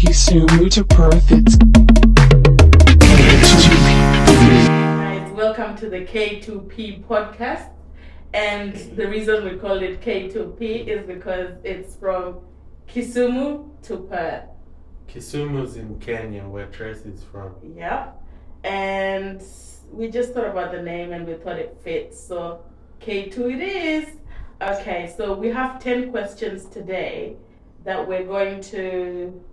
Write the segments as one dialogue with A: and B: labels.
A: Kisumu to Perth, it's
B: Guys, welcome to the K2P Podcast. And the reason we call it K2P is because it's from Kisumu to Perth.
C: Kisumu's in Kenya, where Tracy's from.
B: Yeah. And we just thought about the name and we thought it fits. So K2 it is. Okay, so we have 10 questions today that we're going to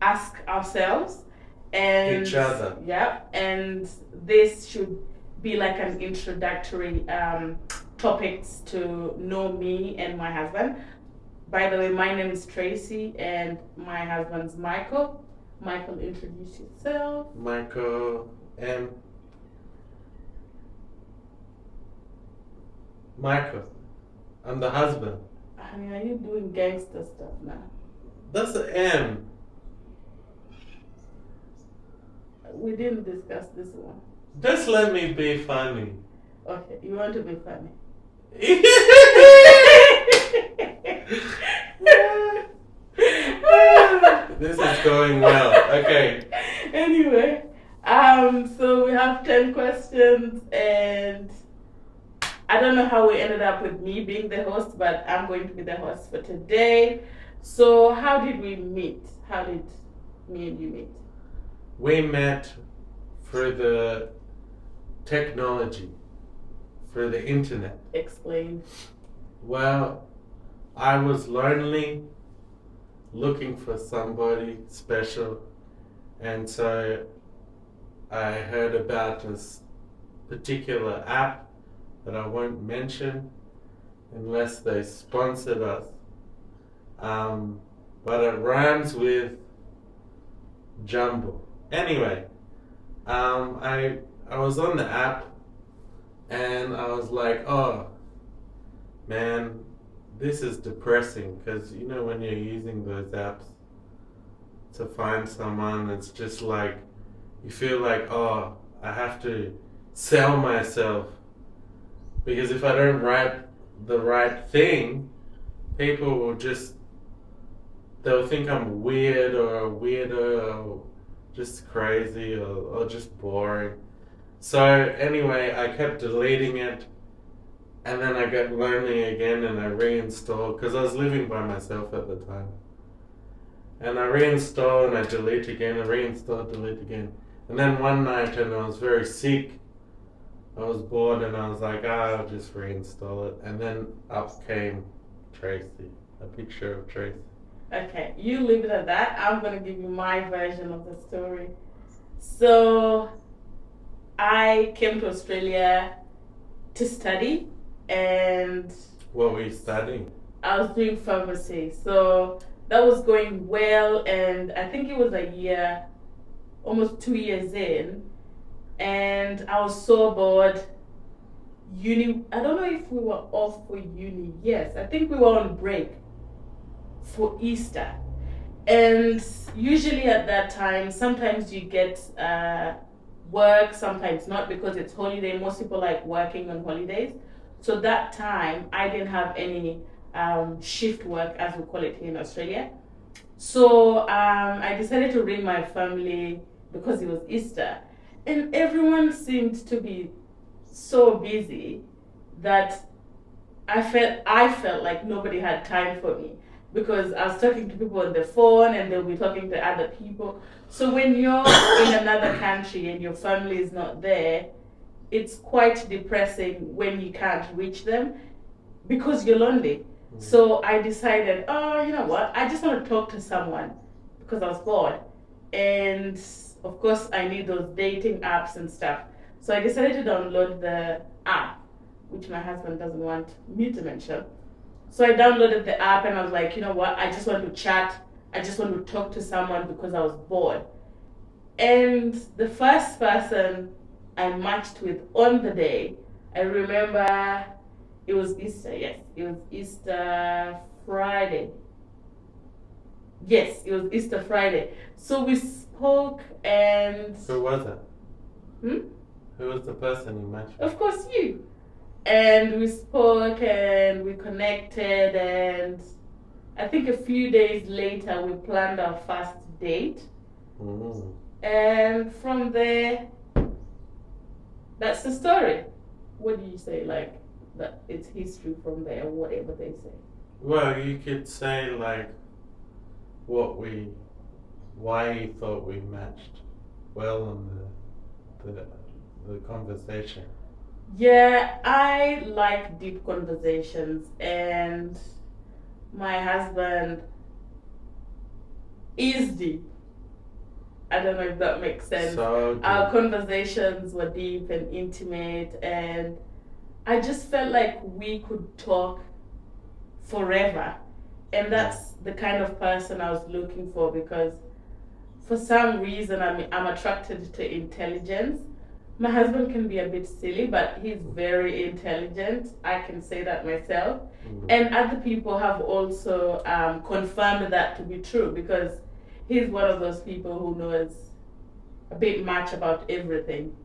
B: ask ourselves. And
C: Each other.
B: Yeah, and this should be like an introductory topics to know me and my husband. By the way, my name is Tracy and my husband's Michael. Michael, introduce yourself.
C: Michael M. Michael. I'm the husband.
B: Honey, are you doing gangster stuff now?
C: That's the M.
B: We didn't discuss this one.
C: Just let me be funny.
B: Okay, you want to be funny?
C: This is going well. Okay.
B: Anyway, so we have 10 questions and I don't know how we ended up with me being the host, but I'm going to be the host for today. So how did we meet? How did me and you meet?
C: We met for the technology, for the internet.
B: Explain.
C: Well, I was lonely, looking for somebody special, and so I heard about this particular app that I won't mention unless they sponsored us. But it rhymes with jumble. Anyway, I was on the app and I was like, oh man, this is depressing, because you know when you're using those apps to find someone, it's just like you feel like, oh, I have to sell myself, because if I don't write the right thing, people will they'll think I'm weird or a weirdo or just crazy or just boring. So anyway, I kept deleting it, and then I got lonely again and I reinstalled, because I was living by myself at the time. And I reinstalled and I delete again, I reinstalled, delete again. And then one night, and I was very sick, I was bored and I was like, I'll just reinstall it. And then up came Tracy, a picture of Tracy.
B: Okay, you leave it at that. I'm going to give you my version of the story. So, I came to Australia to study, and
C: What were you studying?
B: I was doing pharmacy. So, that was going well, and I think it was a year, almost 2 years in, and I was so bored. Uni, I don't know if we were off for uni. Yes, I think we were on break for Easter, and usually at that time sometimes you get work, sometimes not, because it's holiday. Most people like working on holidays, so that time I didn't have any shift work, as we call it here in Australia. So I decided to ring my family because it was Easter, and everyone seemed to be so busy that I felt like nobody had time for me, because I was talking to people on the phone and they'll be talking to other people. So when you're in another country and your family is not there, it's quite depressing when you can't reach them because you're lonely. So I decided, oh, you know what? I just want to talk to someone because I was bored. And of course, I need those dating apps and stuff. So I decided to download the app, which my husband doesn't want me to mention. So I downloaded the app and I was like, you know what? I just want to chat. I just want to talk to someone because I was bored. And the first person I matched with on the day, I remember it was Easter. Yes, it was Easter Friday. Yes, it was Easter Friday. So we spoke and...
C: Who was it?
B: Hmm?
C: Who was the person you matched with?
B: Of course, you. And we spoke and we connected, and I think a few days later, we planned our first date.
C: Mm.
B: And from there, that's the story. What do you say? Like, that it's history from there, whatever they say.
C: Well, you could say like why you thought we matched well on the conversation.
B: Yeah, I like deep conversations, and my husband is deep. I don't know if that makes sense.
C: So
B: Our conversations were deep and intimate, and I just felt like we could talk forever. And that's the kind of person I was looking for, because for some reason I'm attracted to intelligence. My husband can be a bit silly, but he's very intelligent. I can say that myself. And other people have also confirmed that to be true, because he's one of those people who knows a bit much about everything.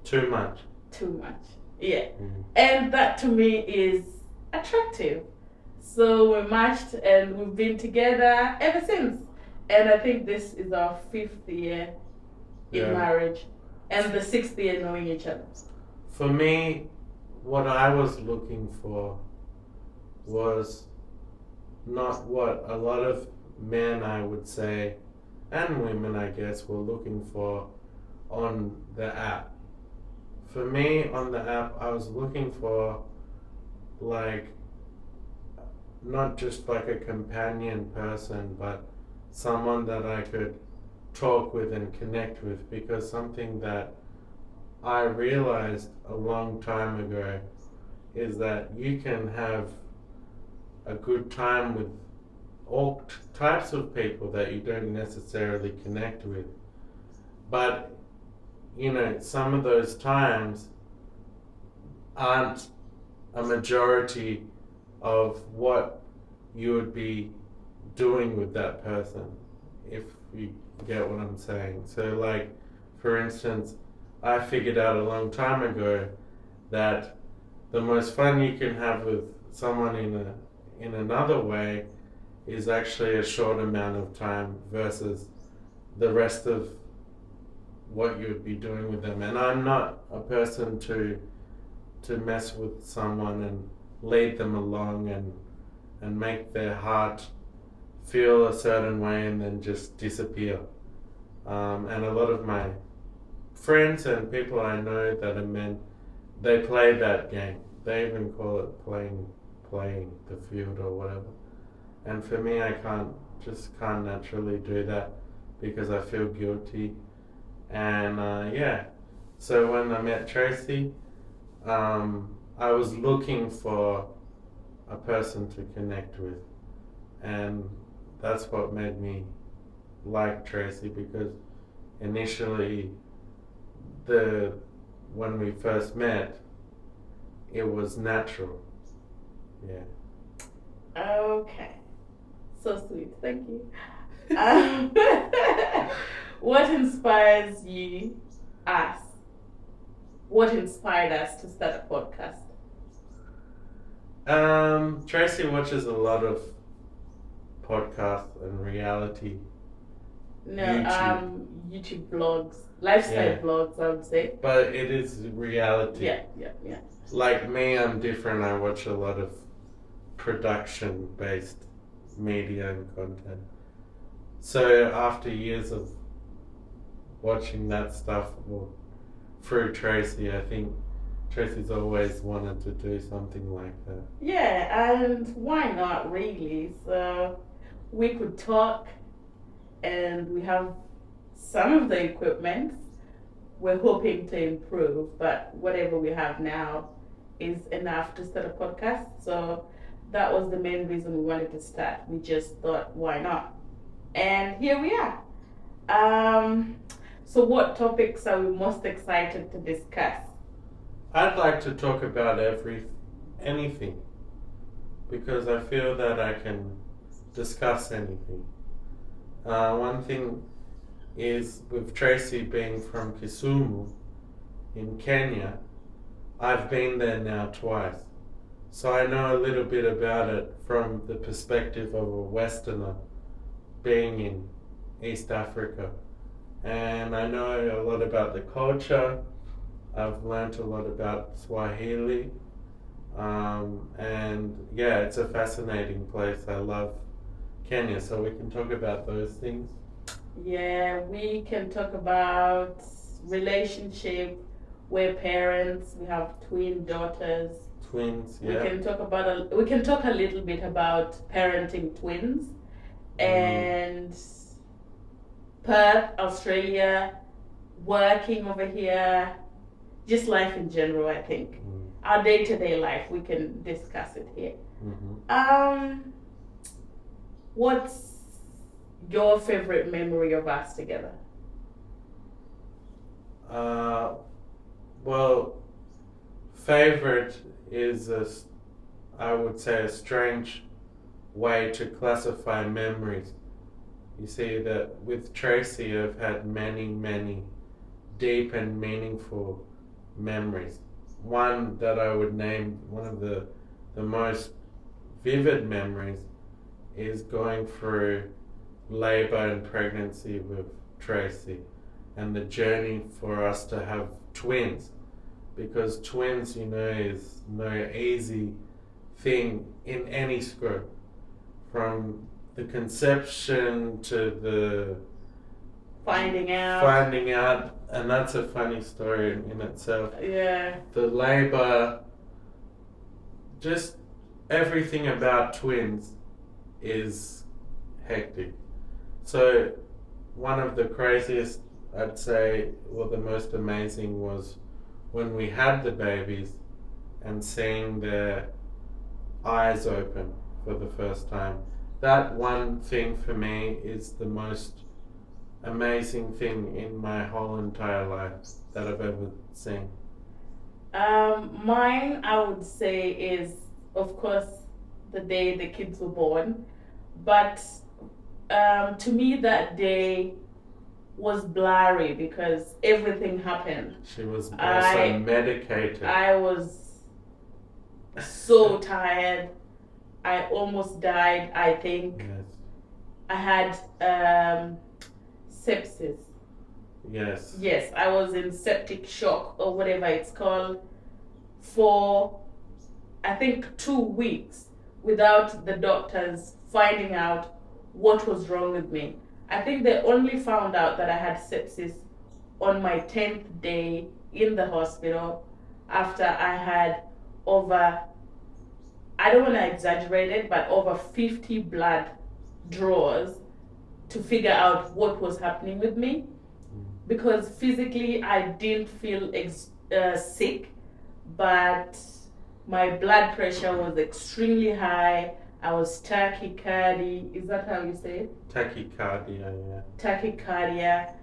C: Too much.
B: Too much. Yeah. And that to me is attractive. So we matched and we've been together ever since. And I think this is our 5th year in marriage and the 6th year knowing each other.
C: For me, what I was looking for was not what a lot of men, I would say, and women, I guess, were looking for on the app. For me, on the app, I was looking for like not just like a companion person, but someone that I could talk with and connect with, because something that I realized a long time ago is that you can have a good time with all types of people that you don't necessarily connect with. But, you know, some of those times aren't a majority of what you would be doing with that person, if you get what I'm saying. So like, for instance, I figured out a long time ago that the most fun you can have with someone in another way is actually a short amount of time versus the rest of what you would be doing with them. And I'm not a person to mess with someone and lead them along and make their heart feel a certain way and then just disappear. And a lot of my friends and people I know that are men, they play that game. They even call it playing the field or whatever. And for me, I can't naturally do that because I feel guilty. And so when I met Tracy, I was looking for a person to connect with, and that's what made me like Tracy, because initially when we first met, it was natural. Yeah.
B: Okay. So sweet. Thank you. What inspires us? What inspired us to start a podcast?
C: Tracy watches a lot of podcasts and reality.
B: No, YouTube blogs, lifestyle blogs, I would say.
C: But it is reality.
B: Yeah.
C: Like me, I'm different. I watch a lot of production-based media and content. So after years of watching that stuff through Tracy, I think Tracy's always wanted to do something like that.
B: Yeah, and why not, really? So we could talk, and we have some of the equipment. We're hoping to improve, but whatever we have now is enough to start a podcast. So that was the main reason we wanted to start. We just thought, why not? And here we are. So what topics are we most excited to discuss?
C: I'd like to talk about anything, because I feel that I can discuss anything. One thing is, with Tracy being from Kisumu in Kenya, I've been there now twice. So I know a little bit about it from the perspective of a Westerner being in East Africa. And I know a lot about the culture. I've learnt a lot about Swahili. And yeah, it's a fascinating place. I love Kenya, so we can talk about those things.
B: Yeah, we can talk about relationship. We're parents. We have twin daughters.
C: Twins,
B: We
C: yeah.
B: can talk a little bit about parenting twins and Perth, Australia, working over here, just life in general. I think our day-to-day life, we can discuss it here. What's your favorite memory of us together?
C: Well, favorite is I would say a strange way to classify memories. You see that with Tracy, I've had many, many deep and meaningful memories. One that I would name one of the most vivid memories is going through labor and pregnancy with Tracy and the journey for us to have twins, because twins, is no easy thing in any scope, from the conception to the
B: Finding out,
C: and that's a funny story in itself.
B: Yeah.
C: The labor, just everything about twins is hectic. So one of the craziest, I'd say, well, the most amazing was when we had the babies and seeing their eyes open for the first time. That one thing for me is the most amazing thing in my whole entire life that I've ever seen.
B: Mine, I would say, is, of course, the day the kids were born. But to me, that day was blurry because everything happened.
C: She was also medicated.
B: I was so tired. I almost died, I think.
C: Yes.
B: I had sepsis.
C: Yes.
B: Yes, I was in septic shock or whatever it's called for, I think, 2 weeks without the doctors finding out what was wrong with me. I think they only found out that I had sepsis on my 10th day in the hospital after I had over, I don't want to exaggerate it, but over 50 blood draws to figure out what was happening with me. Because physically I didn't feel sick, but my blood pressure was extremely high. I was tachycardia. Is that how you say it?
C: Tachycardia, yeah.
B: Tachycardia.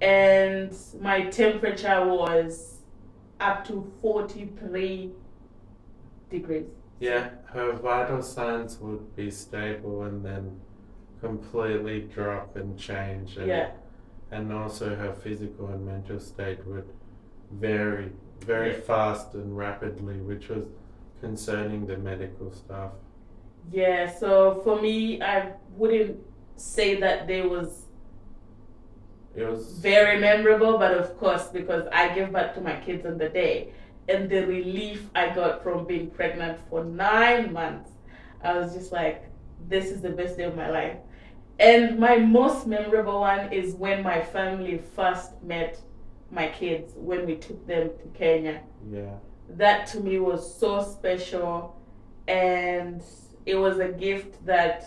B: And my temperature was up to 43 degrees.
C: Yeah, her vital signs would be stable and then completely drop and change. And,
B: Yeah.
C: And also her physical and mental state would vary very fast and rapidly, which was concerning the medical staff.
B: Yeah, so for me, I wouldn't say that it was very memorable, but of course, because I gave birth to my kids on the day, and the relief I got from being pregnant for 9 months, I was just like, this is the best day of my life. And my most memorable one is when my family first met my kids, when we took them to Kenya.
C: Yeah.
B: That to me was so special, and it was a gift that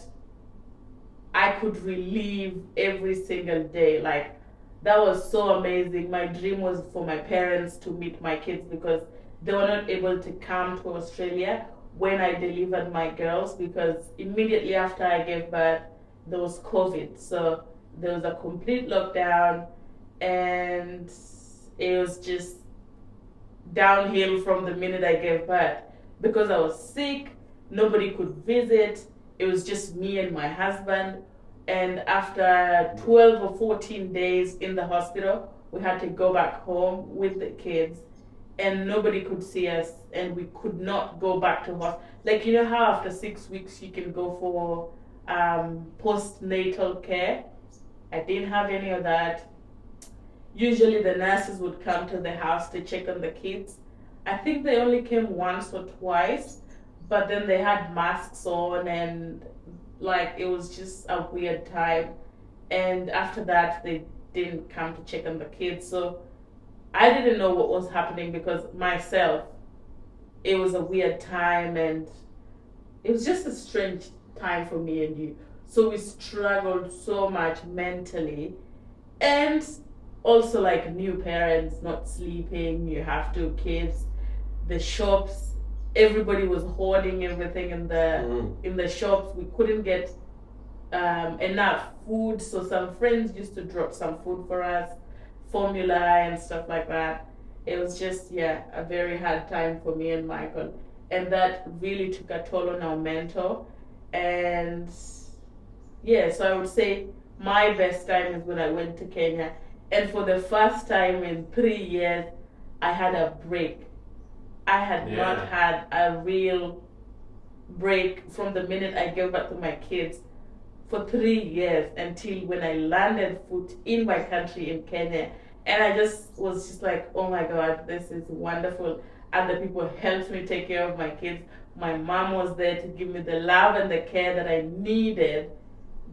B: I could relive every single day. Like, that was so amazing. My dream was for my parents to meet my kids because they were not able to come to Australia when I delivered my girls, because immediately after I gave birth, there was COVID. So there was a complete lockdown, and it was just downhill from the minute I gave birth. Because I was sick, nobody could visit. It was just me and my husband. And after 12 or 14 days in the hospital, we had to go back home with the kids. and nobody could see us, and we could not go back to hospital. Like, you know how after 6 weeks you can go for postnatal care? I didn't have any of that. Usually the nurses would come to the house to check on the kids. I think they only came once or twice, but then they had masks on, and like it was just a weird time. And after that, they didn't come to check on the kids. So I didn't know what was happening because myself, it was a weird time, and it was just a strange time for me and you. So we struggled so much mentally, and also like new parents not sleeping, you have two kids, the shops, everybody was hoarding everything in the shops. We couldn't get enough food, so some friends used to drop some food for us, formula and stuff like that. It was just, yeah, a very hard time for me and Michael, and that really took a toll on our mental. And yeah, so I would say my best time is when I went to Kenya, and for the first time in 3 years I had a break. I had not had a real break from the minute I gave birth to my kids for 3 years until when I landed foot in my country in Kenya. And I just was just like, oh my God, this is wonderful. And the people helped me take care of my kids. My mom was there to give me the love and the care that I needed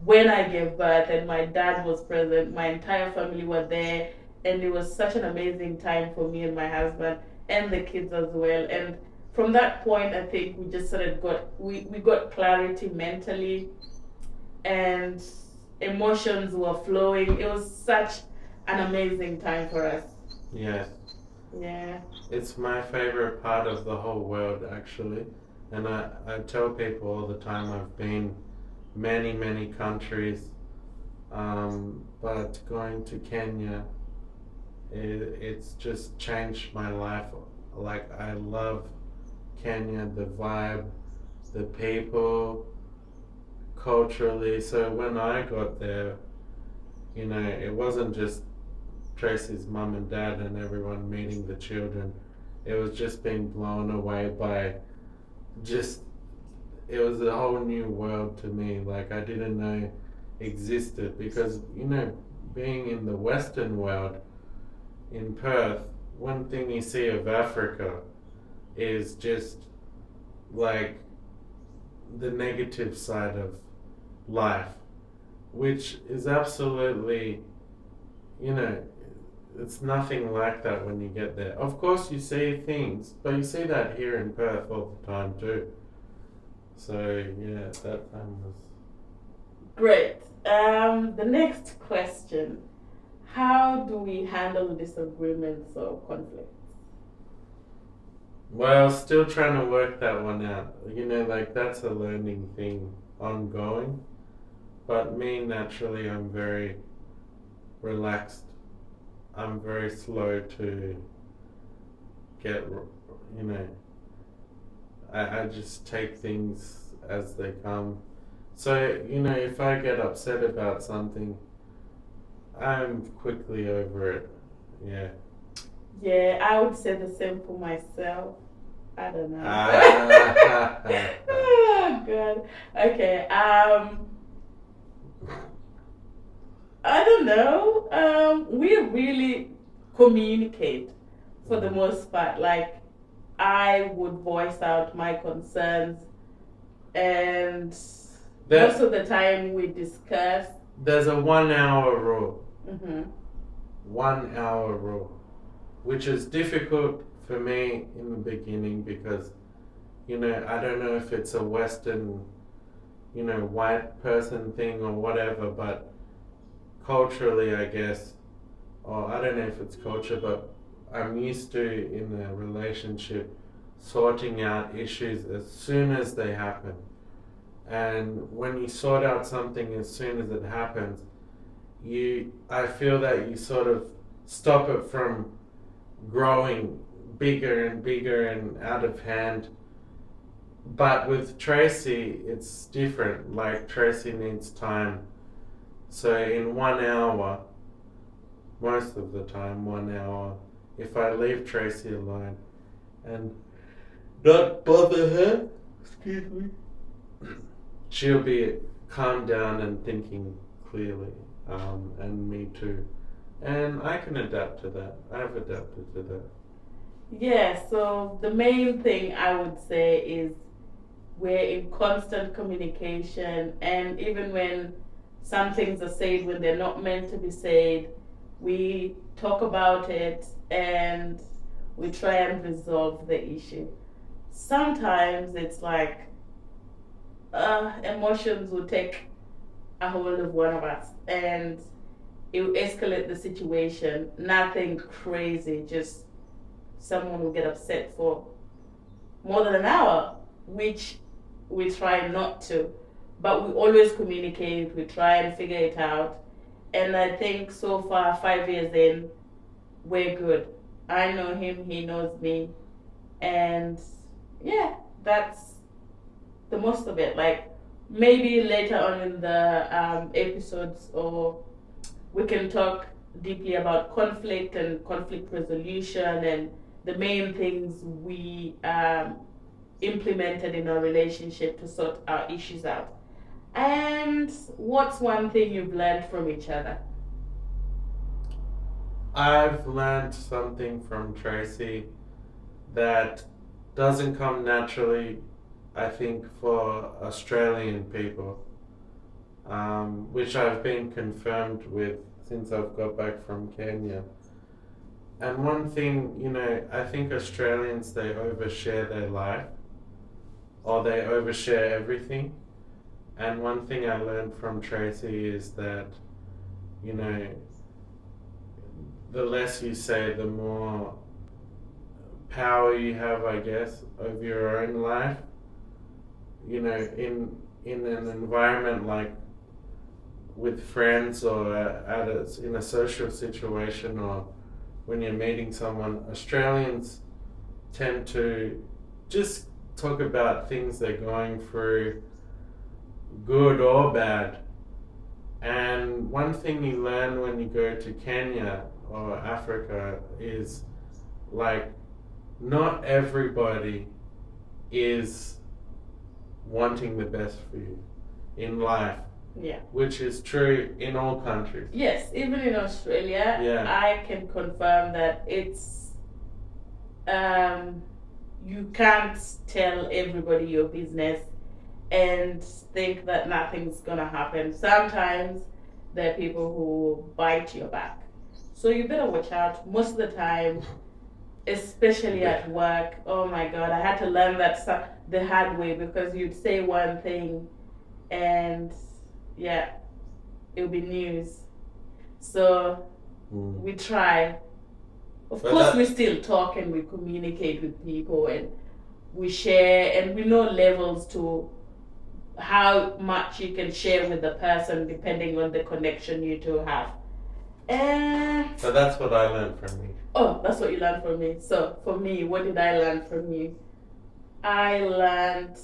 B: when I gave birth, and my dad was present. My entire family were there, and it was such an amazing time for me and my husband and the kids as well. And from that point, I think we just sort of we got clarity mentally, and emotions were flowing. It was such an amazing time for us.
C: Yes.
B: Yeah.
C: It's my favorite part of the whole world, actually. And I tell people all the time I've been many countries, but going to Kenya, it's just changed my life. Like, I love Kenya, the vibe, the people, culturally. So when I got there, you know, it wasn't just Tracy's mum and dad and everyone meeting the children. It was just being blown away by just, it was a whole new world to me. Like, I didn't know existed, because, you know, being in the Western world, in Perth, one thing you see of Africa is just like the negative side of life, which is absolutely, you know, it's nothing like that when you get there. Of course, you see things, but you see that here in Perth all the time too. So yeah, that time was
B: Great. The next question: how do we handle disagreements or conflicts?
C: well, still trying to work that one out. You know, like, that's a learning thing, ongoing. But me, naturally, I'm very relaxed. I'm very slow to get, you know, I just take things as they come. So, you know, if I get upset about something, I'm quickly over it. Yeah.
B: Yeah, I would say the same for myself. I don't know. Oh, God. Okay. I don't know. We really communicate for the most part. Like, I would voice out my concerns, and most of the time we discuss.
C: There's a 1 hour rule.
B: Mm-hmm.
C: 1 hour rule, which is difficult for me in the beginning because, you know, I don't know if it's a Western, you know, white person thing or whatever, but culturally, I guess, or I don't know if it's culture, but I'm used to, in a relationship, sorting out issues as soon as they happen. And when you sort out something as soon as it happens, I feel that you sort of stop it from growing bigger and bigger and out of hand. But with Tracy, it's different. Like, Tracy needs time. So in 1 hour, most of the time, 1 hour if I leave Tracy alone and not bother her, excuse me, she'll be calmed down and thinking clearly, and me too. And I can adapt to that. I've adapted to that.
B: Yeah, so the main thing I would say is we're in constant communication, and even when some things are said when they're not meant to be said, we talk about it and we try and resolve the issue. Sometimes it's like emotions will take a hold of one of us and it will escalate the situation. Nothing crazy, just someone will get upset for more than an hour, which we try not to. But we always communicate, we try and figure it out. And I think so far, 5 years in, we're good. I know him, he knows me. And yeah, that's the most of it. Like maybe later on in the episodes, or we can talk deeply about conflict and conflict resolution and the main things we implemented in our relationship to sort our issues out. And what's one thing you've learned from each other?
C: I've learned something from Tracy that doesn't come naturally, I think, for Australian people, which I've been confirmed with since I've got back from Kenya. And one thing, I think Australians, they overshare their life, or they overshare everything. And one thing I learned from Tracy is that, the less you say, the more power you have, I guess, over your own life. In an environment like with friends or in a social situation, or when you're meeting someone, Australians tend to just talk about things they're going through, good or bad. And one thing you learn when you go to Kenya or Africa is like not everybody is wanting the best for you in life.
B: Yeah.
C: Which is true in all countries.
B: Yes, even in Australia,
C: Yeah.
B: I can confirm that it's you can't tell everybody your business and think that nothing's gonna happen. Sometimes there are people who bite your back. So you better watch out. Most of the time, especially at work, oh my God, I had to learn that the hard way, because you'd say one thing and yeah, it'll be news. So we try. Of course, we still talk and we communicate with people and we share, and we know levels to how much you can share with the person depending on the connection you two have. And
C: So that's what I learned from you.
B: oh, that's what you learned from me. So for me, what did I learn from you? I learned.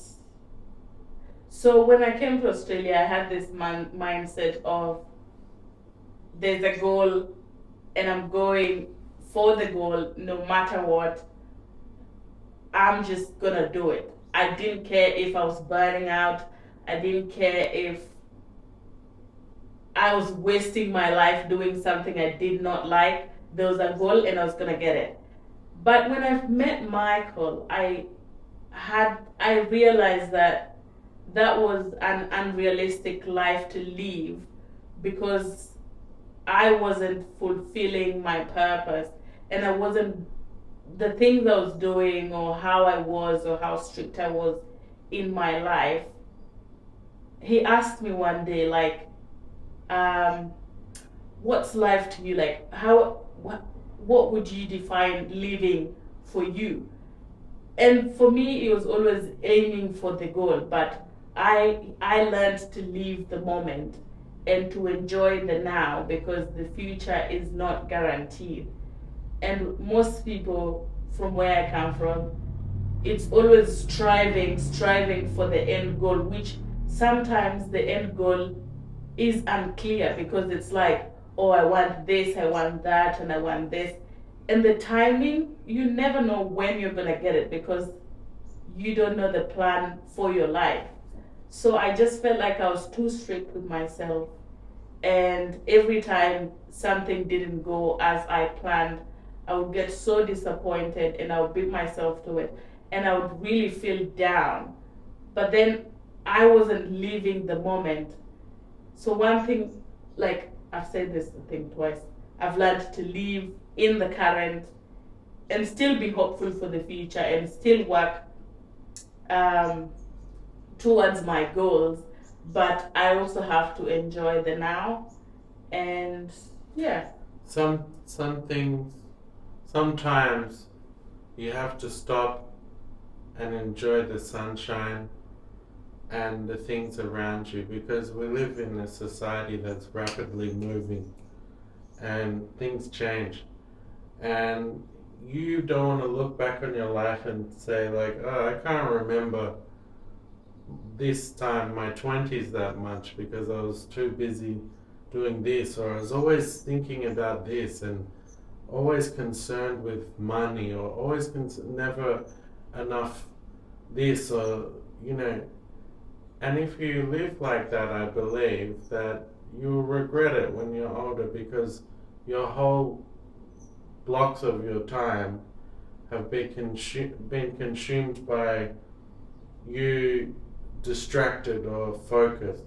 B: So when I came to Australia, I had this mindset of there's a goal and I'm going for the goal no matter what. I'm just gonna do it. I didn't care if I was burning out. I didn't care if I was wasting my life doing something I did not like. There was a goal and I was gonna get it. But when I met Michael, I realized that was an unrealistic life to live, because I wasn't fulfilling my purpose, and I wasn't, the things I was doing or how I was or how strict I was in my life. He asked me one day, like, what's life to you? Like, what would you define living for you? And for me, it was always aiming for the goal, but I learned to live the moment and to enjoy the now, because the future is not guaranteed. And most people from where I come from, it's always striving for the end goal, which sometimes the end goal is unclear, because it's like, oh, I want this, I want that, and I want this. And the timing, you never know when you're gonna get it because you don't know the plan for your life. So I just felt like I was too strict with myself. And every time something didn't go as I planned, I would get so disappointed and I would beat myself to it. And I would really feel down. But then I wasn't living the moment. So, one thing, like I've said this thing twice, I've learned to live in the current and still be hopeful for the future and still work um, towards my goals, but I also have to enjoy the now. And yeah,
C: Some things, sometimes you have to stop and enjoy the sunshine and the things around you, because we live in a society that's rapidly moving and things change. And you don't want to look back on your life and say like, oh, I can't remember this time, my 20s, that much because I was too busy doing this, or I was always thinking about this and always concerned with money, or always never enough this, or you know. And if you live like that, I believe that you'll regret it when you're older, because your whole blocks of your time have been consumed by you distracted or focused.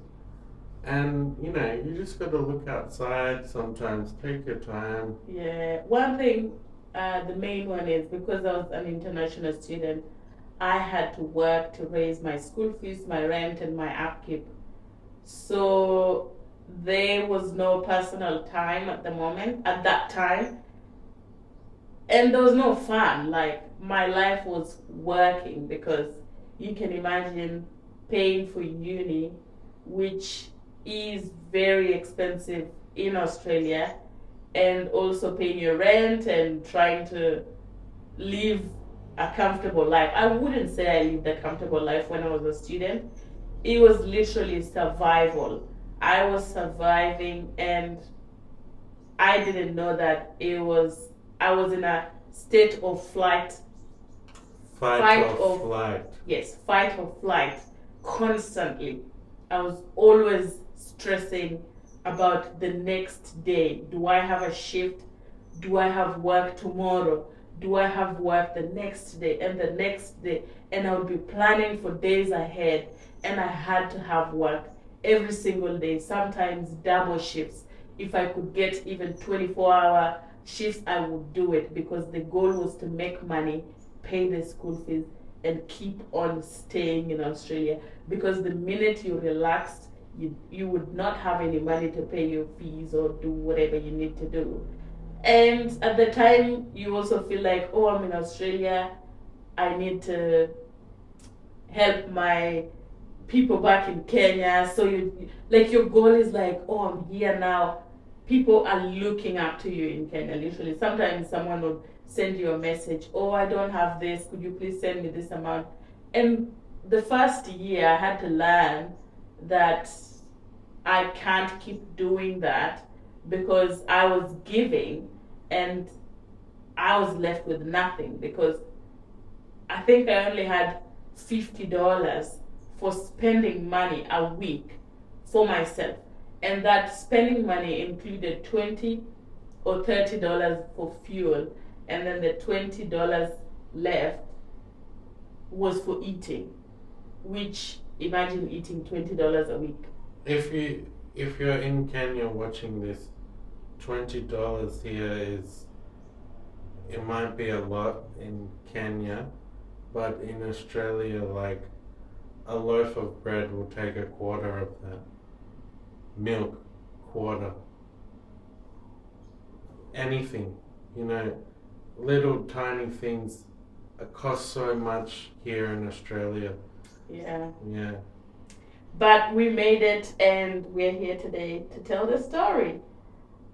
C: And you know, you just got to look outside sometimes, take your time.
B: yeah. One thing, the main one is because I was an international student, I had to work to raise my school fees, my rent, and my upkeep. So there was no personal time at the moment, at that time, and there was no fun. Like my life was working because you can imagine paying for uni, which is very expensive in Australia, and also paying your rent and trying to live a comfortable life. I wouldn't say I lived a comfortable life when I was a student. It was literally survival. I was surviving and I didn't know that I was in a state of flight.
C: Fight or flight.
B: Yes, fight or flight constantly. I was always stressing about the next day. Do I have a shift? Do I have work tomorrow? Do I have work the next day and the next day? And I would be planning for days ahead, and I had to have work every single day, sometimes double shifts. If I could get even 24-hour shifts, I would do it because the goal was to make money, pay the school fees, and keep on staying in Australia. Because the minute you relaxed, you would not have any money to pay your fees or do whatever you need to do. And at the time, you also feel like, oh, I'm in Australia. I need to help my people back in Kenya. So like your goal is like, oh, I'm here now. People are looking up to you in Kenya, literally. Sometimes someone will send you a message, oh, I don't have this. Could you please send me this amount? And the first year, I had to learn that I can't keep doing that because I was giving and I was left with nothing because I think I only had $50 for spending money a week for myself. And that spending money included $20 or $30 for fuel, and then the $20 left was for eating, which imagine eating $20 a week.
C: If you're in Kenya watching this, $20 here is, it might be a lot in Kenya, but in Australia, like a loaf of bread will take a quarter of that. Milk, quarter. Anything, you know, little tiny things cost so much here in Australia.
B: Yeah.
C: Yeah.
B: But we made it and we're here today to tell the story.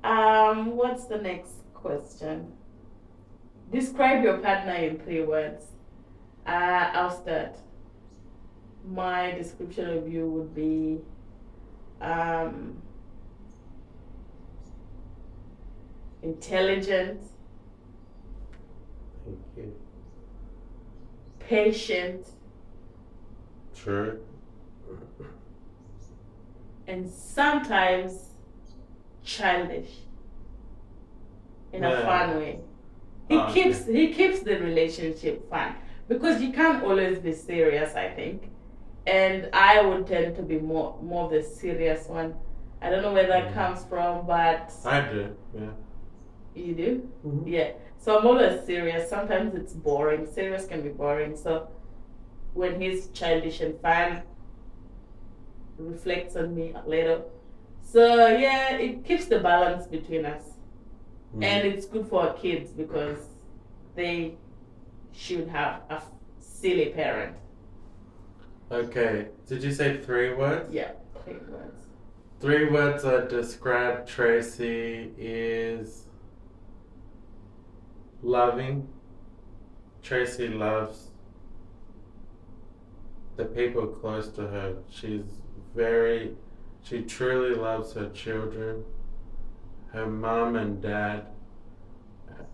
B: What's the next question? Describe your partner in 3 words. I'll start. My description of you would be intelligent, patient,
C: True.
B: and sometimes childish in a
C: Yeah.
B: fun way.
C: Okay.
B: He keeps the relationship fun because you can't always be serious, I think. And I would tend to be more of the serious one. I don't know where that comes from, but
C: I do, yeah.
B: you do?
C: Mhm.
B: Yeah. So I'm always serious. Sometimes it's boring. Serious can be boring. So when he's childish and fun, it reflects on me a little. So yeah, it keeps the balance between us. And it's good for our kids because they should have a silly parent.
C: Okay, did you say 3 words?
B: Yeah, 3 words.
C: 3 words that describe Tracy is loving. Tracy loves the people close to her. She truly loves her children, her mom and dad,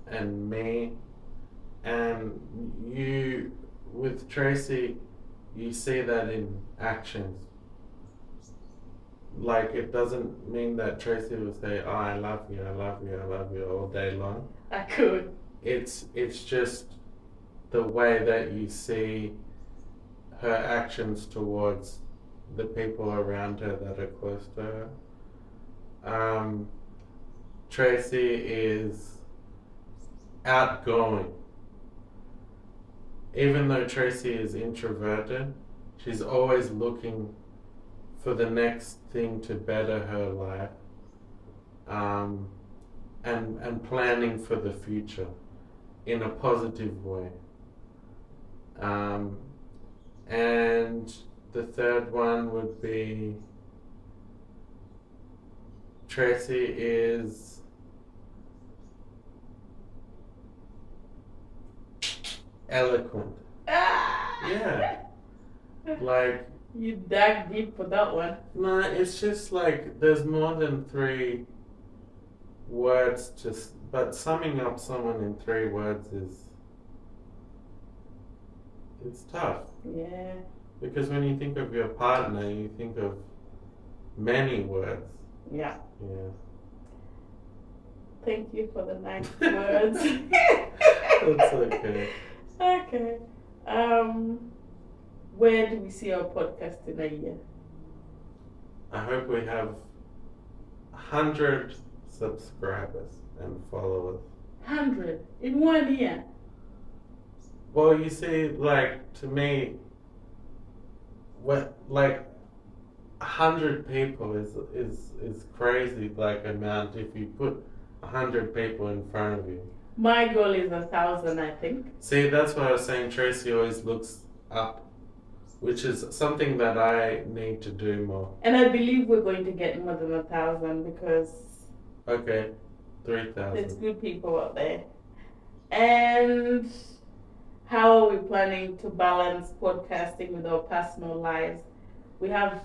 C: and me. And with Tracy, you see that in actions. Like, it doesn't mean that Tracy will say, "Oh, I love you, I love you, I love you" all day long.
B: I could.
C: It's just the way that you see her actions towards the people around her that are close to her. Tracy is outgoing. Even though Tracy is introverted, she's always looking for the next thing to better her life, and planning for the future in a positive way. And the third one would be Tracy is eloquent. Yeah. Like,
B: You dug deep for that one.
C: no, it's just like there's more than 3 words but summing up someone in 3 words it's tough.
B: Yeah.
C: Because when you think of your partner, you think of many words.
B: Yeah.
C: Yeah.
B: Thank you for the nice words.
C: That's okay.
B: Okay. Where do we see our podcast in a year?
C: I hope we have 100 subscribers and followers.
B: 100 in 1 year.
C: Well, you see, like, to me, like 100 people is crazy, like, amount if you put 100 people in front of you.
B: My goal is 1,000, I think.
C: See, that's why I was saying Tracy always looks up, which is something that I need to do more.
B: And I believe we're going to get more than 1,000 because
C: Okay, 3,000.
B: there's good people out there. And how are we planning to balance podcasting with our personal lives? We have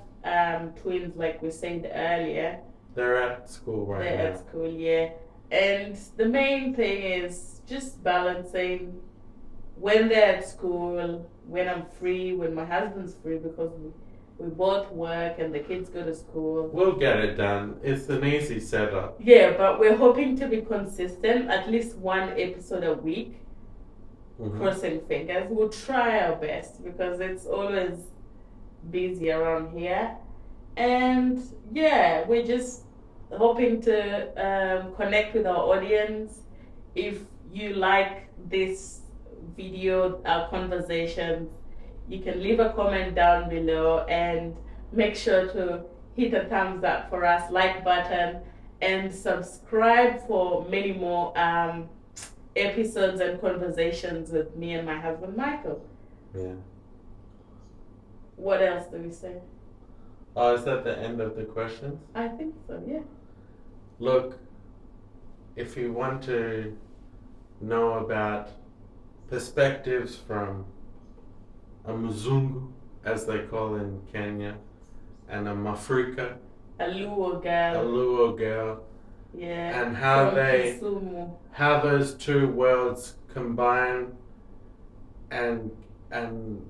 B: twins, like we said earlier.
C: They're at school right
B: They're
C: now.
B: at school, yeah. And the main thing is just balancing when they're at school, when I'm free, when my husband's free, because we both work and the kids go to school.
C: We'll get it done. It's an easy setup.
B: Yeah, but we're hoping to be consistent, at least 1 episode a week.
C: Mhm.
B: Crossing fingers. We'll try our best because it's always busy around here. And yeah, we're just hoping to connect with our audience. If you like this video, our conversations, you can leave a comment down below and make sure to hit a thumbs up for us, like button, and subscribe for many more episodes and conversations with me and my husband Michael.
C: Yeah.
B: What else do we say?
C: Oh, is that the end of the questions?
B: I think so, yeah.
C: Look, if you want to know about perspectives from a Mzungu, as they call in Kenya, and a Mafrika,
B: A Luo
C: a
B: girl.
C: Luo girl,
B: Yeah.
C: and how
B: from
C: they,
B: Kisumu.
C: how those 2 worlds combine and and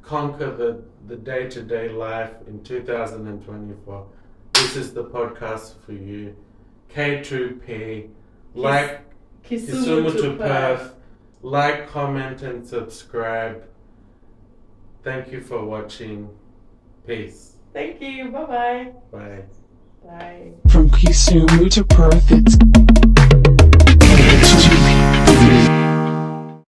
C: conquer the day-to-day life in 2024, this is the podcast for you. K2P, like Kisumu to Perth, like, comment, and subscribe. Thank you for watching. Peace.
B: Thank you. Bye-bye.
C: Bye.
B: Bye.
A: From Kisumu to Perth, it's K2P.